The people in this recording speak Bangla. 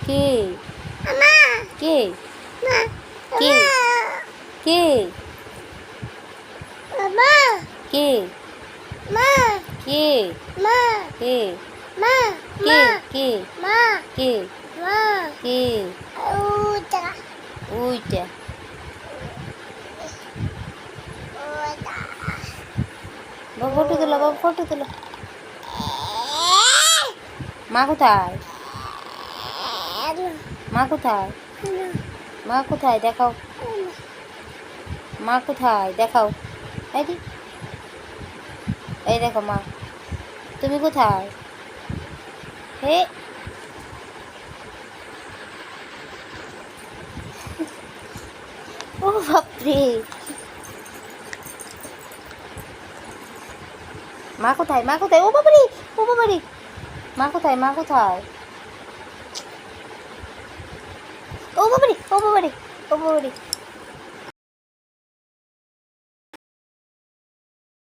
কে কে কে কে কে কে কে কে কে কে কে ওইটা বাবা ফটো তোলো, বাবা ফটো তোলো। মা কোথায়? মা কোথায়? মা কোথায় দেখাও, মা কোথায় দেখাও। এই দেখো মা, তুমি কোথায়? হে ও বাপরে, মা কোথায়? মা কোথায়? ও বাবারে, ও বাবারে, মা কোথায়? মা কোথায়? ও বাবারে, ও বাবারে, ও বাবারে।